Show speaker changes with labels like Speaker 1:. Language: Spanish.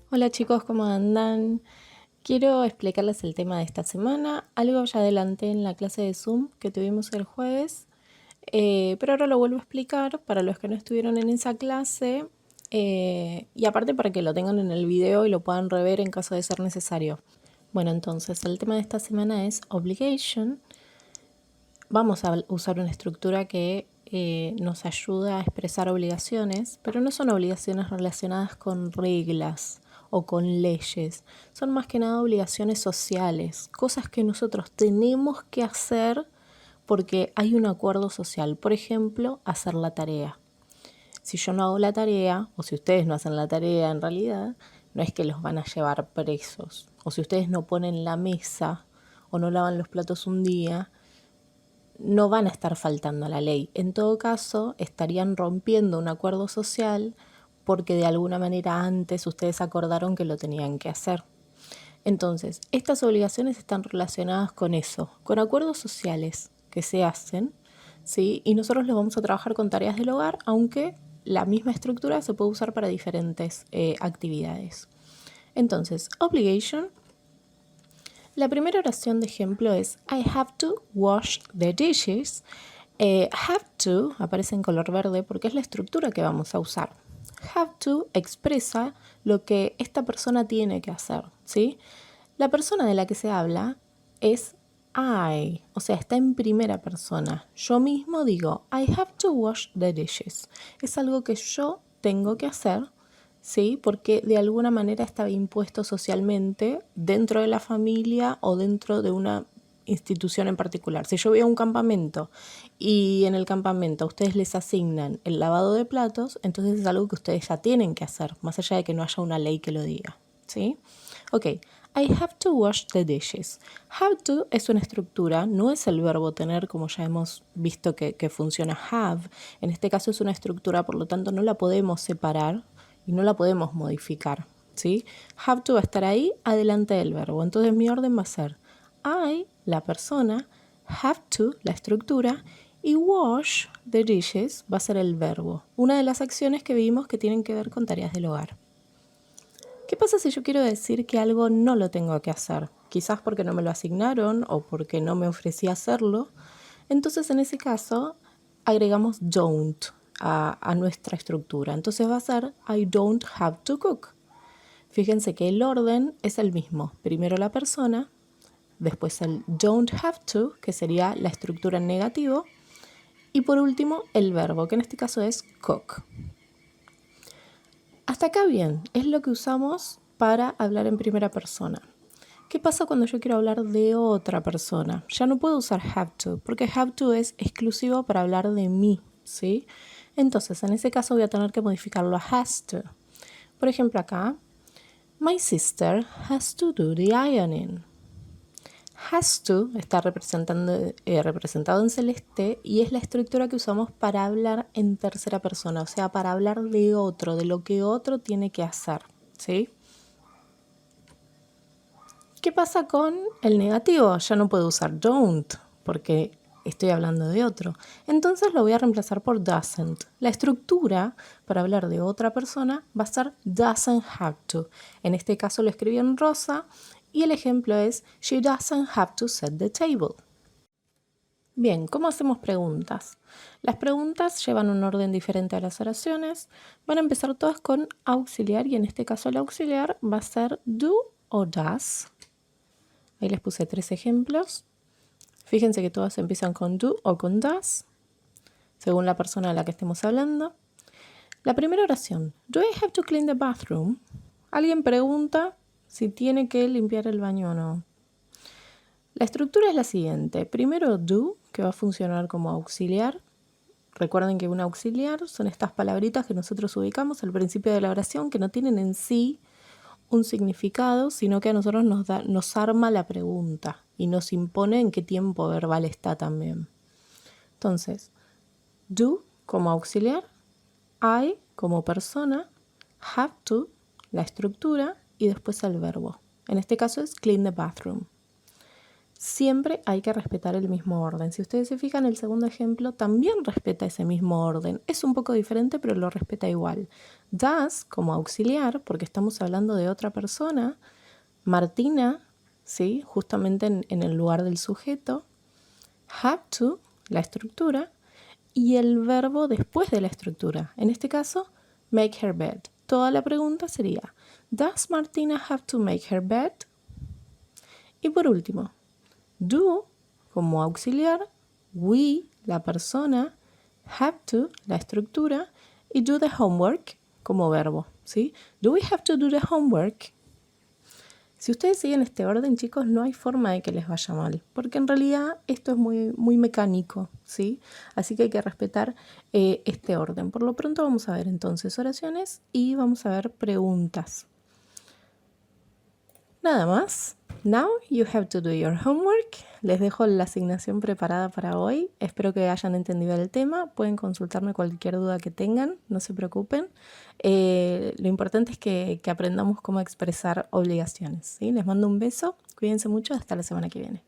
Speaker 1: Hola chicos, ¿cómo andan? Quiero explicarles el tema de esta semana. Algo ya adelanté en la clase de Zoom que tuvimos el jueves, pero ahora lo vuelvo a explicar para los que no estuvieron en esa clase y aparte para que lo tengan en el video y lo puedan rever en caso de ser necesario. Bueno, entonces el tema de esta semana es obligation. Vamos a usar una estructura que nos ayuda a expresar obligaciones, pero no son obligaciones relacionadas con reglas o con leyes. Son más que nada obligaciones sociales, cosas que nosotros tenemos que hacer porque hay un acuerdo social. Por ejemplo, hacer la tarea. Si yo no hago la tarea, o si ustedes no hacen la tarea en realidad, no es que los van a llevar presos. O si ustedes no ponen la mesa o no lavan los platos un día, no van a estar faltando a la ley. En todo caso, estarían rompiendo un acuerdo social porque de alguna manera antes ustedes acordaron que lo tenían que hacer. Entonces, estas obligaciones están relacionadas con eso, con acuerdos sociales que se hacen, ¿sí? Y nosotros los vamos a trabajar con tareas del hogar, aunque la misma estructura se puede usar para diferentes actividades. Entonces, obligation. La primera oración de ejemplo es I have to wash the dishes. Have to aparece en color verde porque es la estructura que vamos a usar. Have to expresa lo que esta persona tiene que hacer, ¿sí? La persona de la que se habla es I, o sea, está en primera persona. Yo mismo digo I have to wash the dishes. Es algo que yo tengo que hacer, ¿sí? Porque de alguna manera estaba impuesto socialmente dentro de la familia o dentro de una institución en particular. Si yo voy a un campamento y en el campamento a ustedes les asignan el lavado de platos, entonces es algo que ustedes ya tienen que hacer, más allá de que no haya una ley que lo diga, ¿sí? Ok, I have to wash the dishes. Have to es una estructura, no es el verbo tener como ya hemos visto que funciona have. En este caso es una estructura, por lo tanto no la podemos separar y no la podemos modificar, ¿sí? Have to va a estar ahí adelante del verbo. Entonces mi orden va a ser I, la persona, have to, la estructura, y wash the dishes va a ser el verbo. Una de las acciones que vimos que tienen que ver con tareas del hogar. ¿Qué pasa si yo quiero decir que algo no lo tengo que hacer? Quizás porque no me lo asignaron o porque no me ofrecí hacerlo. Entonces en ese caso agregamos don't a nuestra estructura. Entonces va a ser I don't have to cook. Fíjense que el orden es el mismo. Primero la persona, después el don't have to, que sería la estructura en negativo, y por último el verbo, que en este caso es cook. Hasta acá bien, es lo que usamos para hablar en primera persona. ¿Qué pasa cuando yo quiero hablar de otra persona? Ya no puedo usar have to, porque have to es exclusivo para hablar de mí, ¿sí? Entonces, en ese caso voy a tener que modificarlo a has to. Por ejemplo, acá, my sister has to do the ironing. Has to está representado en celeste y es la estructura que usamos para hablar en tercera persona, o sea, para hablar de otro, de lo que otro tiene que hacer, ¿sí? ¿Qué pasa con el negativo? Ya no puedo usar don't porque estoy hablando de otro. Entonces lo voy a reemplazar por doesn't. La estructura para hablar de otra persona va a ser doesn't have to. En este caso lo escribí en rosa y el ejemplo es she doesn't have to set the table. Bien, ¿cómo hacemos preguntas? Las preguntas llevan un orden diferente a las oraciones. Van a empezar todas con auxiliar y en este caso el auxiliar va a ser do o does. Ahí les puse 3 ejemplos. Fíjense que todas empiezan con do o con does, según la persona a la que estemos hablando. La primera oración, do I have to clean the bathroom? Alguien pregunta si tiene que limpiar el baño o no. La estructura es la siguiente. Primero do, que va a funcionar como auxiliar. Recuerden que un auxiliar son estas palabritas que nosotros ubicamos al principio de la oración que no tienen en sí un significado, sino que a nosotros nos arma la pregunta y nos impone en qué tiempo verbal está también. Entonces, do como auxiliar, I como persona, have to, la estructura y después el verbo. En este caso es clean the bathroom. siempre hay que respetar el mismo orden. Si ustedes se fijan, el segundo ejemplo también respeta ese mismo orden. Es un poco diferente, pero lo respeta igual. Does como auxiliar, porque estamos hablando de otra persona. Martina, ¿sí? Justamente en el lugar del sujeto. Have to, la estructura. Y el verbo después de la estructura. En este caso, make her bed. Toda la pregunta sería, ¿Does Martina have to make her bed? Y por último, do como auxiliar, we, la persona, have to, la estructura, y do the homework como verbo, ¿sí? Do we have to do the homework? Si ustedes siguen este orden, chicos, no hay forma de que les vaya mal, porque en realidad esto es muy mecánico, ¿sí? Así que hay que respetar este orden. Por lo pronto vamos a ver entonces oraciones y vamos a ver preguntas. Nada más. Now you have to do your homework. Les dejo la asignación preparada para hoy. Espero que hayan entendido el tema. Pueden consultarme cualquier duda que tengan, no se preocupen. Lo importante es que aprendamos cómo expresar obligaciones, ¿sí? Les mando un beso, cuídense mucho, hasta la semana que viene.